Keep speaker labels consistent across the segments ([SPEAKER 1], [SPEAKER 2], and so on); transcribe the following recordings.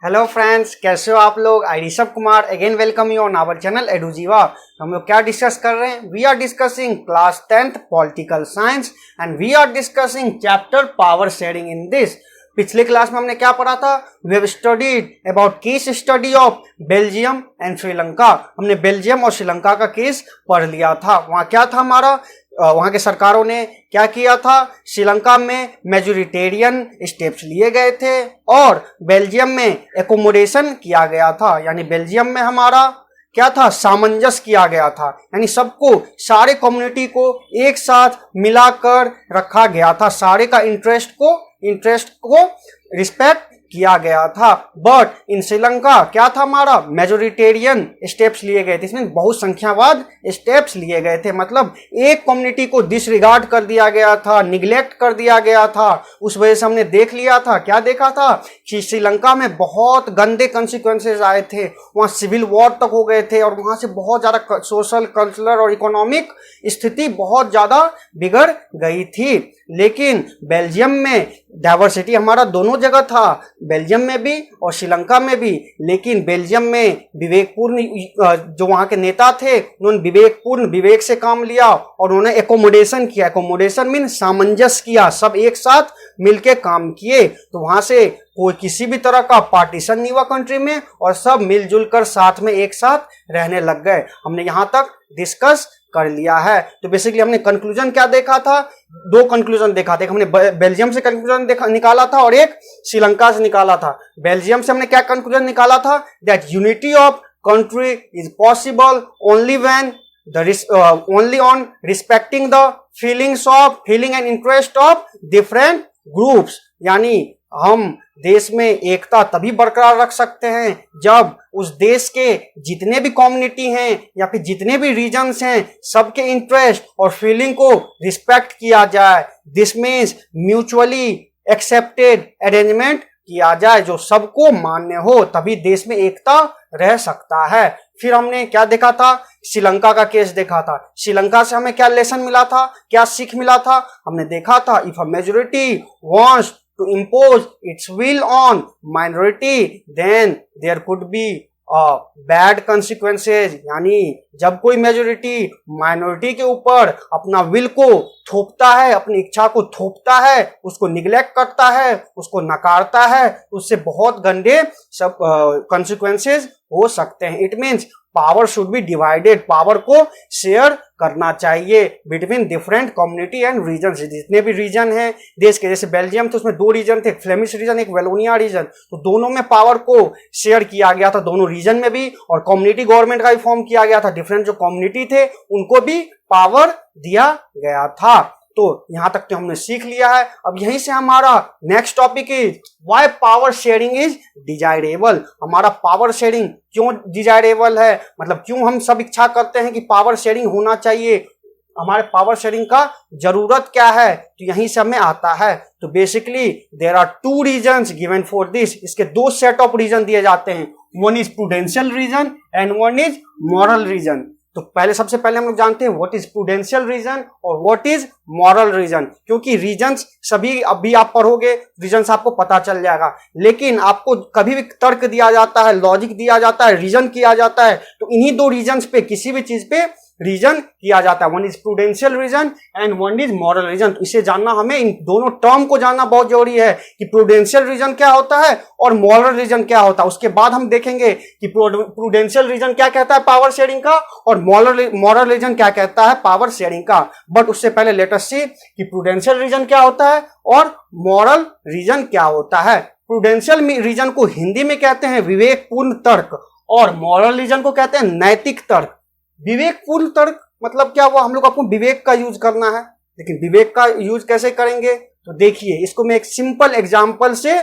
[SPEAKER 1] Hello friends, कैसे हो आप लोग। I Rishabh Kumar again welcome you on our channel Edujeeva. हम लोग क्या डिस्कस कर रहे हैं? We are discussing class 10th political science and we are discussing chapter power sharing in this. पिछले क्लास में हमने क्या पढ़ा था? We have studied about case study of Belgium and Sri Lanka. हमने बेल्जियम और श्रीलंका का केस पढ़ लिया था। वहाँ क्या था हमारा, वहाँ के सरकारों ने क्या किया था? श्रीलंका में मेजोरिटेरियन स्टेप्स लिए गए थे और बेल्जियम में एकोमोडेशन किया गया था। यानी बेल्जियम में हमारा क्या था? सामंजस्य किया गया था। यानी सबको, सारे कम्युनिटी को एक साथ मिलाकर रखा गया था। सारे का इंटरेस्ट को रिस्पेक्ट किया गया था। बट इन श्रीलंका क्या था हमारा? मेजोरिटेरियन स्टेप्स लिए गए थे। इसमें बहुसंख्यावाद स्टेप्स लिए गए थे। मतलब एक कम्युनिटी को डिसरिगार्ड कर दिया गया था, निगलेक्ट कर दिया गया था। उस वजह से हमने देख लिया था, क्या देखा था कि श्रीलंका में बहुत गंदे कॉन्सिक्वेंसेज आए थे। वहाँ सिविल वॉर तक हो गए थे और वहाँ से बहुत ज़्यादा सोशल, कल्चरल और इकोनॉमिक स्थिति बहुत ज़्यादा बिगड़ गई थी। लेकिन बेल्जियम में डाइवर्सिटी हमारा दोनों जगह था, बेल्जियम में भी और श्रीलंका में भी। लेकिन बेल्जियम में विवेकपूर्ण, जो वहाँ के नेता थे उन्होंने विवेक से काम लिया और उन्होंने एकोमोडेशन किया। एकोमोडेशन मीन सामंजस्य किया, सब एक साथ मिलके काम किए। तो वहाँ से कोई किसी भी तरह का पार्टीशन नहीं हुआ कंट्री में और सब मिलजुल कर साथ में एक साथ रहने लग गए। हमने यहाँ तक डिस्कस कर लिया है। तो बेसिकली हमने कंक्लूजन क्या देखा था? दो कंक्लूजन देखा था। एक हमने बेल्जियम से कंक्लूजन निकाला था और एक श्रीलंका से निकाला था। बेल्जियम से हमने क्या कंक्लूजन निकाला था? That unity of country is possible only when only on respecting the feeling and interest of different groups। यानी हम देश में एकता तभी बरकरार रख सकते हैं जब उस देश के जितने भी कम्युनिटी हैं या फिर जितने भी रीजन्स हैं, सबके इंटरेस्ट और फीलिंग को रिस्पेक्ट किया जाए। This means mutually accepted arrangement किया जाए, जो सबको मान्य हो, तभी देश में एकता रह सकता है। फिर हमने क्या देखा था? श्रीलंका का केस देखा था। श्रीलंका से हमें क्या लेसन मिला था, क्या सीख मिला था? हमने देखा था if a majority wants to impose its will on minority then there could be bad consequences। यानी जब कोई मेजोरिटी माइनॉरिटी के ऊपर अपना विल को थोपता है, अपनी इच्छा को थोपता है, उसको निगलेक्ट करता है, उसको नकारता है, उससे बहुत गंदे सब consequences हो सकते हैं। It means power should be divided, power को शेयर करना चाहिए between different community and region. जितने भी रीजन हैं देश के, जैसे बेल्जियम तो उसमें दो रीजन थे, एक फ्लेमिश रीजन, एक वेलोनिया रीजन। तो दोनों में पावर को शेयर किया गया था, दोनों रीजन में भी। और कम्युनिटी गवर्नमेंट का भी फॉर्म किया गया था। डिफरेंट जो कम्युनिटी थे उनको भी पावर दिया गया था। तो यहां तक तो हमने सीख लिया है। अब यहीं से हमारा next topic is why power sharing is desirable. हमारा पावर शेयरिंग क्यों डिजायरेबल है, मतलब क्यों हम सब इच्छा करते हैं कि पावर शेयरिंग होना चाहिए, हमारे पावर शेयरिंग का जरूरत क्या है, तो यहीं से हमें आता है। तो basically there are two reasons given for this. इसके दो सेट ऑफ रीजन दिए जाते हैं, one is prudential reason and one is moral reason. तो सबसे पहले हम लोग जानते हैं व्हाट इज प्रूडेंशियल रीजन और व्हाट इज मॉरल रीजन। क्योंकि रीजन्स सभी अभी आप पढ़ोगे, रीजन्स आपको पता चल जाएगा। लेकिन आपको कभी भी तर्क दिया जाता है, लॉजिक दिया जाता है, रीजन किया जाता है, तो इन्हीं दो रीजन्स पे, किसी भी चीज पे रीजन किया जाता है। One is prudential reason and one is moral reason. तो इसे जानना, हमें इन दोनों टर्म को जानना बहुत जरूरी है कि प्रूडेंशियल रीजन क्या होता है और मॉरल रीजन क्या होता है। उसके बाद हम देखेंगे कि प्रूडेंशियल रीजन क्या कहता है पावर शेयरिंग का और मॉरल रीजन क्या कहता है पावर शेयरिंग का। बट उससे पहले लेट अस सी कि प्रूडेंशियल रीजन क्या होता है और मॉरल रीजन क्या होता है। प्रूडेंशियल रीजन को हिंदी में कहते हैं विवेकपूर्ण तर्क और मॉरल रीजन को कहते हैं नैतिक तर्क। विवेकपूर्ण तर्क मतलब क्या हुआ? हम लोग आपको विवेक का यूज करना है, लेकिन विवेक का यूज कैसे करेंगे? तो देखिए, इसको मैं एक सिंपल एग्जांपल से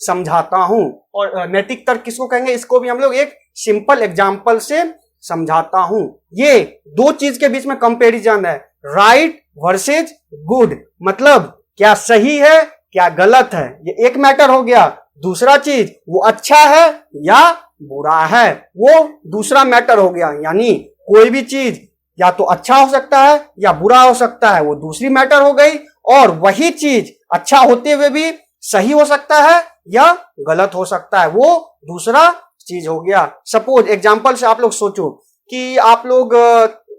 [SPEAKER 1] समझाता हूं। और नैतिक तर्क किसको कहेंगे? इसको भी हम लोग एक सिंपल एग्जांपल से समझाता हूं। ये दो चीज के बीच में कंपैरिजन है, राइट वर्सेज गुड। मतलब क्या सही है, क्या गलत है, ये एक मैटर हो गया। दूसरा चीज, वो अच्छा है या बुरा है, वो दूसरा मैटर हो गया। यानी कोई भी चीज या तो अच्छा हो सकता है या बुरा हो सकता है, वो दूसरी मैटर हो गई। और वही चीज अच्छा होते हुए भी सही हो सकता है या गलत हो सकता है, वो दूसरा चीज हो गया। सपोज एग्जांपल से आप लोग सोचो कि आप लोग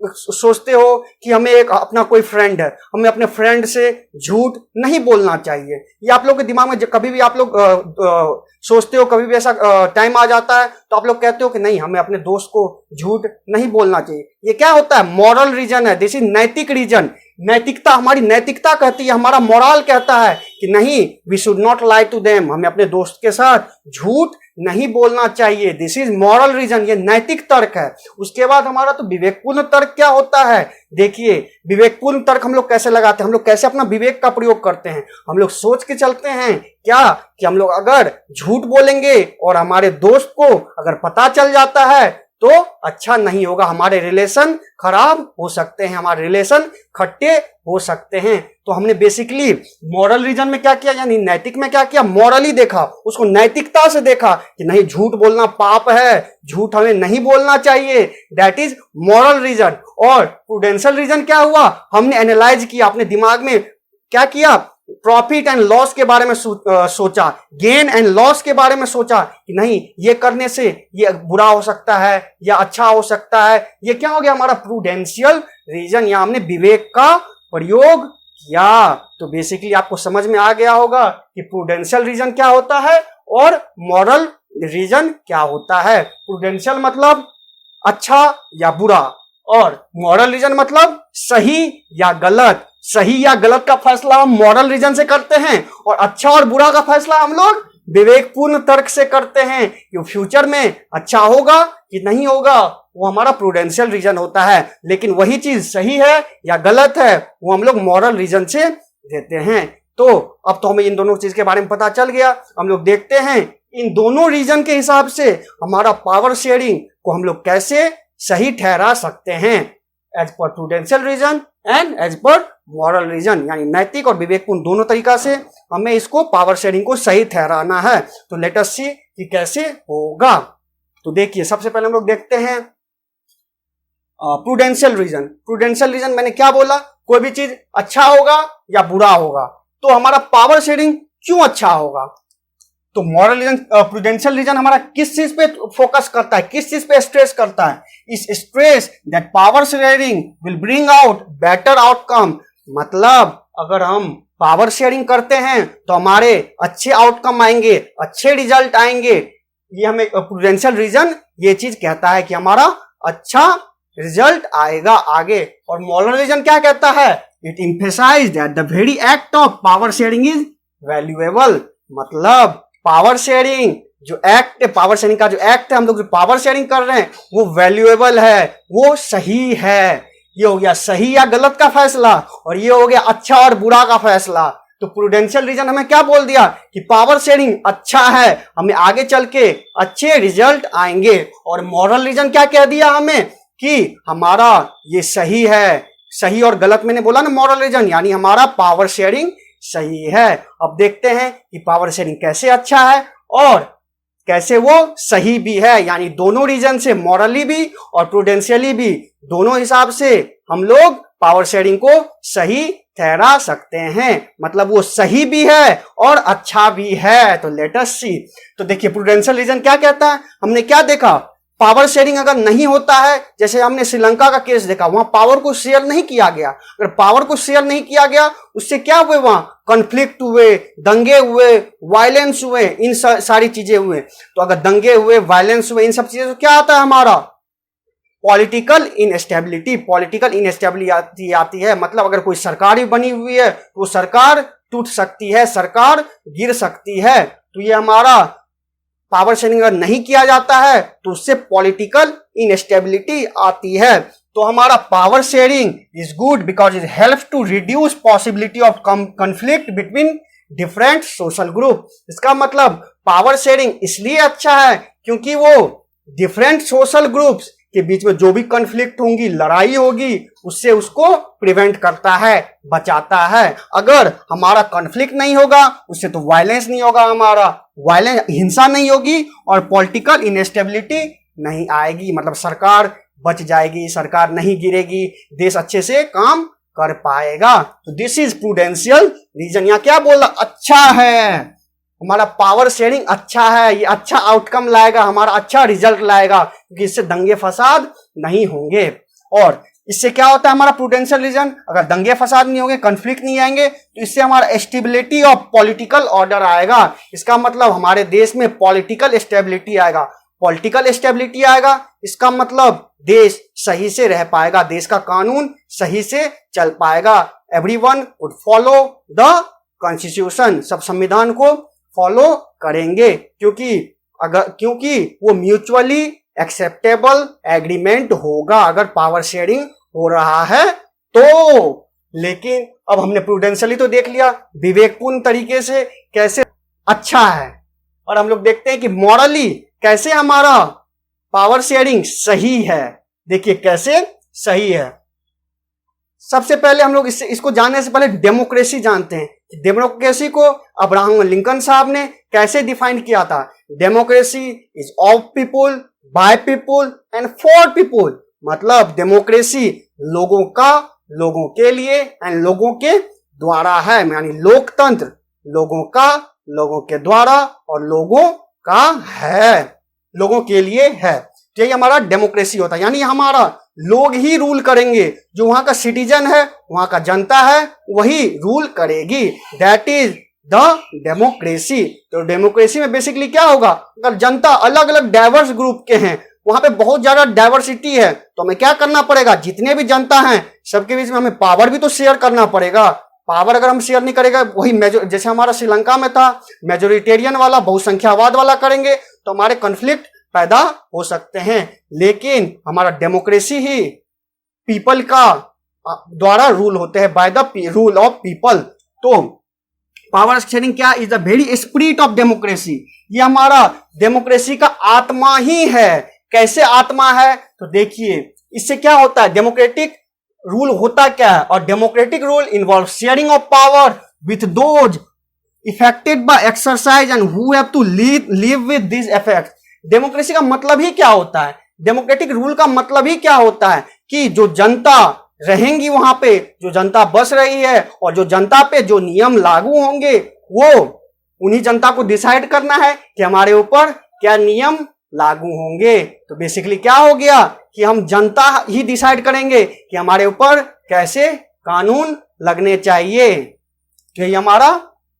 [SPEAKER 1] सोचते हो कि हमें एक अपना कोई फ्रेंड है, हमें अपने फ्रेंड से झूठ नहीं बोलना चाहिए। ये आप लोग के दिमाग में कभी भी आप लोग सोचते हो, कभी भी ऐसा टाइम आ जाता है तो आप लोग कहते हो कि नहीं, हमें अपने दोस्त को झूठ नहीं बोलना चाहिए। ये क्या होता है? मॉरल रीजन है, दिस इज नैतिक रीजन। नैतिकता, हमारी नैतिकता कहती है, हमारा मोरल कहता है कि नहीं, we should not lie to them, हमें अपने दोस्त के साथ झूठ नहीं बोलना चाहिए। दिस इज मॉरल रीजन, ये नैतिक तर्क है। उसके बाद हमारा तो विवेकपूर्ण तर्क क्या होता है? देखिए, विवेकपूर्ण तर्क हम लोग कैसे लगाते हैं, हम लोग कैसे अपना विवेक का प्रयोग करते हैं। हम लोग सोच के चलते हैं क्या कि हम लोग अगर झूठ बोलेंगे और हमारे दोस्त को अगर पता चल जाता है तो अच्छा नहीं होगा, हमारे रिलेशन खराब हो सकते हैं, हमारे रिलेशन खट्टे हो सकते हैं। तो हमने बेसिकली मॉरल रीजन में क्या किया, यानी नैतिक में क्या किया, मॉरली देखा, उसको नैतिकता से देखा कि नहीं, झूठ बोलना पाप है, झूठ हमें नहीं बोलना चाहिए। That is moral reason. और प्रूडेंशियल रीजन क्या हुआ, हमने एनालाइज किया, अपने दिमाग में क्या किया, प्रॉफिट एंड लॉस के बारे में सोचा, गेन एंड लॉस के बारे में सोचा कि नहीं, ये करने से ये बुरा हो सकता है या अच्छा हो सकता है। ये क्या हो गया हमारा प्रूडेंशियल रीजन, या हमने विवेक का प्रयोग किया। तो बेसिकली आपको समझ में आ गया होगा कि प्रूडेंशियल रीजन क्या होता है और मॉरल रीजन क्या होता है। प्रूडेंशियल मतलब अच्छा या बुरा, और मॉरल रीजन मतलब सही या गलत। सही या गलत का फैसला हम मॉरल रीजन से करते हैं और अच्छा और बुरा का फैसला हम लोग विवेकपूर्ण तर्क से करते हैं कि फ्यूचर में अच्छा होगा कि नहीं होगा, वो हमारा प्रूडेंशियल रीजन होता है। लेकिन वही चीज सही है या गलत है वो हम लोग मॉरल रीजन से देते हैं। तो अब तो हमें इन दोनों चीज के बारे में पता चल गया। हम लोग देखते हैं इन दोनों रीजन के हिसाब से हमारा पावर शेयरिंग को हम लोग कैसे सही ठहरा सकते हैं, as per prudential reason and as per moral reason, यानी नैतिक और विवेकपूर्ण दोनों तरीका से हमें इसको पावर शेयरिंग को सही ठहराना है। तो लेट अस सी कि कैसे होगा। तो देखिए, सबसे पहले हम लोग देखते हैं प्रूडेंशियल रीजन। प्रूडेंशियल रीजन मैंने क्या बोला, कोई भी चीज अच्छा होगा या बुरा होगा। तो हमारा पावर शेयरिंग क्यों अच्छा होगा? तो मॉरल रीजन, प्रूडेंशियल रीजन हमारा किस चीज पे फोकस करता है, किस चीज पे स्ट्रेस करता है? इस stress that power sharing will bring out better outcome. मतलब अगर हम पावर शेयरिंग करते हैं तो हमारे अच्छे आउटकम आएंगे, अच्छे रिजल्ट आएंगे। ये हमें प्रूडेंशियल रीजन ये चीज कहता है कि हमारा अच्छा रिजल्ट आएगा आगे। और मॉरल रीजन क्या कहता है? It emphasize that the very act of power sharing is valuable. मतलब पावर शेयरिंग जो एक्ट है, पावर शेयरिंग का जो एक्ट है, हम लोग जो पावर शेयरिंग कर रहे हैं वो वैल्यूएबल है, वो सही है। ये हो गया सही या गलत का फैसला, और ये हो गया अच्छा और बुरा का फैसला। तो प्रूडेंशियल रीजन हमें क्या बोल दिया कि पावर शेयरिंग अच्छा है, हमें आगे चल के अच्छे रिजल्ट आएंगे। और मॉरल रीजन क्या कह दिया हमें कि हमारा ये सही है। सही और गलत मैंने बोला ना, मॉरल रीजन यानी हमारा पावर शेयरिंग सही है। अब देखते हैं कि पावर शेयरिंग कैसे अच्छा है और कैसे वो सही भी है, यानी दोनों रीजन से, मॉरली भी और प्रूडेंशियली भी, दोनों हिसाब से हम लोग पावर शेयरिंग को सही ठहरा सकते हैं। मतलब वो सही भी है और अच्छा भी है। तो लेट अस सी। तो देखिए, प्रूडेंशियल रीजन क्या कहता है, हमने क्या देखा, पावर शेयरिंग अगर नहीं होता है, जैसे हमने श्रीलंका का केस देखा, वहां पावर को शेयर नहीं किया गया। अगर पावर को शेयर नहीं किया गया, उससे क्या हुए, वहां कॉन्फ्लिक्ट हुए, दंगे हुए, वायलेंस हुए, इन सारी चीजें हुए। तो अगर दंगे हुए, वायलेंस हुए, इन सब चीजें तो क्या आता है हमारा पॉलिटिकल इनस्टेबिलिटी। पॉलिटिकल इनस्टेबिलिटी आती है। मतलब अगर कोई सरकार भी बनी हुई है तो सरकार टूट सकती है, सरकार गिर सकती है। तो ये हमारा पावर शेयरिंग अगर नहीं किया जाता है तो उससे पॉलिटिकल इनस्टेबिलिटी आती है। तो हमारा power sharing is good because it helps to reduce possibility of conflict between different social group. इसका मतलब पावर शेयरिंग इसलिए अच्छा है क्योंकि वो डिफरेंट सोशल ग्रुप्स के बीच में जो भी कॉन्फ्लिक्ट होंगी, लड़ाई होगी, उससे उसको प्रिवेंट करता है, बचाता है। अगर हमारा कॉन्फ्लिक्ट नहीं होगा, उससे तो वायलेंस नहीं होगा, हमारा वायलेंस, हिंसा नहीं होगी और पॉलिटिकल इनस्टेबिलिटी नहीं आएगी। मतलब सरकार बच जाएगी, सरकार नहीं गिरेगी, देश अच्छे से काम कर पाएगा। तो दिस इज प्रूडेंशियल रीजन। यहाँ क्या बोला, अच्छा है, हमारा पावर शेयरिंग अच्छा है, ये अच्छा आउटकम लाएगा, हमारा अच्छा रिजल्ट लाएगा, क्योंकि इससे दंगे फसाद नहीं होंगे। और इससे क्या होता है हमारा प्रूडेंशियल रीजन, अगर दंगे फसाद नहीं होंगे, कॉन्फ्लिक्ट नहीं आएंगे, तो इससे हमारा स्टेबिलिटी ऑफ पॉलिटिकल ऑर्डर आएगा। इसका मतलब हमारे देश में पॉलिटिकल स्टेबिलिटी आएगा। पॉलिटिकल स्टेबिलिटी आएगा, इसका मतलब देश सही से रह पाएगा, देश का कानून सही से चल पाएगा। Everyone would follow the constitution, सब संविधान को फॉलो करेंगे, क्योंकि वो म्यूचुअली एक्सेप्टेबल एग्रीमेंट होगा अगर पावर शेयरिंग हो रहा है तो। लेकिन अब हमने प्रूडेंशियली तो देख लिया, विवेकपूर्ण तरीके से कैसे अच्छा है, और हम लोग देखते हैं कि मॉरली कैसे हमारा पावर शेयरिंग सही है। देखिए कैसे सही है। सबसे पहले हम लोग इसको जानने से पहले डेमोक्रेसी जानते हैं। डेमोक्रेसी को अब्राहम लिंकन साहब ने कैसे डिफाइन किया था। Democracy is of people, by people and for people. मतलब डेमोक्रेसी लोगों का, लोगों के लिए एंड लोगों के द्वारा है, यानी लोकतंत्र लोगों का, लोगों के द्वारा और लोगों का है, लोगों के लिए है। तो यही हमारा डेमोक्रेसी होता है, यानी हमारा लोग ही रूल करेंगे, जो वहां का सिटीजन है, वहां का जनता है, वही रूल करेगी। That is the democracy. तो डेमोक्रेसी में बेसिकली क्या होगा, अगर जनता अलग अलग डाइवर्स ग्रुप के हैं, वहां पे बहुत ज्यादा डाइवर्सिटी है, तो हमें क्या करना पड़ेगा, जितने भी जनता हैं सबके बीच में हमें पावर भी तो शेयर करना पड़ेगा। पावर अगर हम शेयर नहीं करेंगे, वही जैसे हमारा श्रीलंका में था, मेजोरिटेरियन वाला, बहुसंख्यावाद वाला करेंगे, तो हमारे कॉन्फ्लिक्ट पैदा हो सकते हैं। लेकिन हमारा डेमोक्रेसी ही पीपल का द्वारा रूल होते हैं, by the rule of people. तो पावर शेयरिंग क्या is the very spirit of democracy. ये हमारा डेमोक्रेसी का आत्मा ही है। कैसे आत्मा है, तो देखिए इससे क्या होता है, डेमोक्रेटिक रूल होता क्या है, और democratic rule involve sharing of power with those affected by exercise and who have to live with this effect. Democracy का मतलब ही क्या होता है, डेमोक्रेटिक रूल का मतलब ही क्या होता है कि जो जनता रहेंगी वहां पे, जो जनता बस रही है, और जो जनता पे जो नियम लागू होंगे वो उन्हीं जनता को डिसाइड करना है कि हमारे ऊपर क्या नियम लागू होंगे। तो बेसिकली क्या हो गया कि हम जनता ही डिसाइड करेंगे कि हमारे ऊपर कैसे कानून लगने चाहिए। तो ये हमारा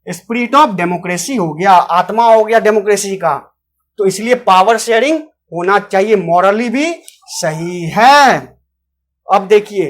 [SPEAKER 1] स्पिरिट ऑफ डेमोक्रेसी हो गया, आत्मा हो गया डेमोक्रेसी का। तो इसलिए पावर शेयरिंग होना चाहिए, मॉरली भी सही है। अब देखिए,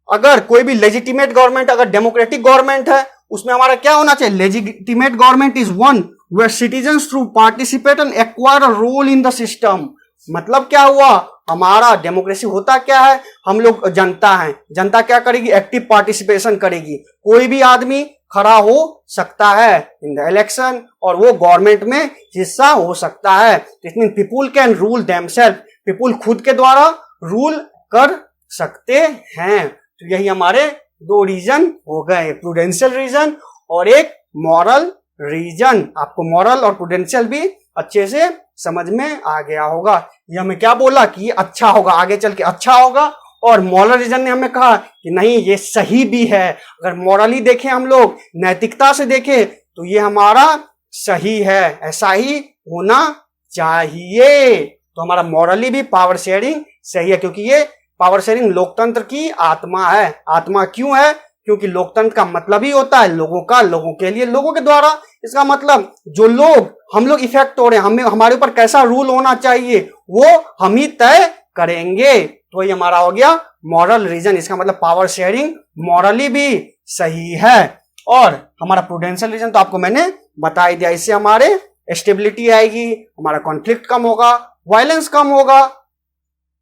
[SPEAKER 1] अगर कोई भी लेजिटिमेट गवर्नमेंट, अगर डेमोक्रेटिक गवर्नमेंट है, उसमें हमारा क्या होना चाहिए, legitimate government is one where citizens through participate and acquire a role in the system. मतलब क्या हुआ, हमारा डेमोक्रेसी होता क्या है, हम लोग जनता हैं, जनता क्या करेगी, एक्टिव पार्टिसिपेशन करेगी। कोई भी आदमी खड़ा हो सकता है इन द इलेक्शन, और वो गवर्नमेंट में हिस्सा हो सकता है। इसमें people can rule themselves, people खुद के द्वारा रूल कर सकते हैं। तो यही हमारे दो रीजन हो गए, प्रूडेंशियल रीजन और एक मॉरल रीजन। आपको मॉरल और प्रूडेंशियल भी अच्छे से समझ में आ गया होगा। ये हमें क्या बोला कि ये अच्छा होगा, आगे चल के अच्छा होगा, और मॉरल रीजन ने हमें कहा कि नहीं ये सही भी है। अगर मॉरली देखें हम लोग, नैतिकता से देखें, तो ये हमारा सही है, ऐसा ही होना चाहिए। तो हमारा मॉरली भी पावर शेयरिंग सही है, क्योंकि ये पावर शेयरिंग लोकतंत्र की आत्मा है। आत्मा क्यों है, क्योंकि लोकतंत्र का मतलब ही होता है लोगों का, लोगों के लिए, लोगों के द्वारा। इसका मतलब जो लोग, हम लोग इफेक्ट हो रहे हैं, हमें हमारे ऊपर कैसा रूल होना चाहिए वो हम ही तय करेंगे। तो ये हमारा हो गया मॉरल रीजन। इसका मतलब पावर शेयरिंग मॉरली भी सही है। और हमारा प्रूडेंशियल रीजन तो आपको मैंने बता ही दिया, इससे हमारे स्टेबिलिटी आएगी, हमारा कॉन्फ्लिक्ट कम होगा, वायलेंस कम होगा,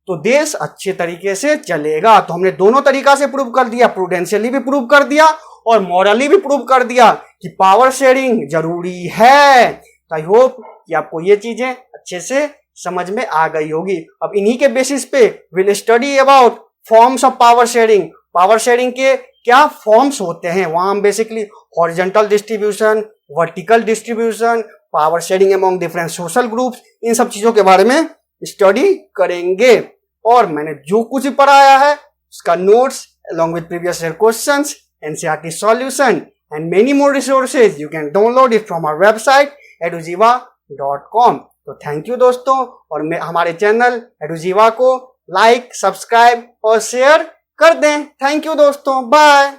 [SPEAKER 1] तो देश अच्छे तरीके से चलेगा। तो हमने दोनों तरीका से प्रूव कर दिया, प्रूडेंशियली भी प्रूव कर दिया और मॉरली भी प्रूव कर दिया कि पावर शेयरिंग जरूरी है। तो आई होप कि आपको ये चीजें अच्छे से समझ में आ गई होगी। अब इन्हीं के बेसिस पे will study about forms of power sharing. Power sharing के क्या फॉर्म्स होते हैं, वहां हम basically horizontal distribution, vertical distribution, power sharing among different social groups, इन सब चीजों के बारे में स्टडी करेंगे। और मैंने जो कुछ भी पढ़ाया है उसका notes along with previous year questions, NCERT solution and many more resources. You can download it from our website edujiva.com. तो थैंक यू दोस्तों, और हमारे चैनल एडुजीवा को लाइक, सब्सक्राइब और शेयर कर दें। थैंक यू दोस्तों, बाय।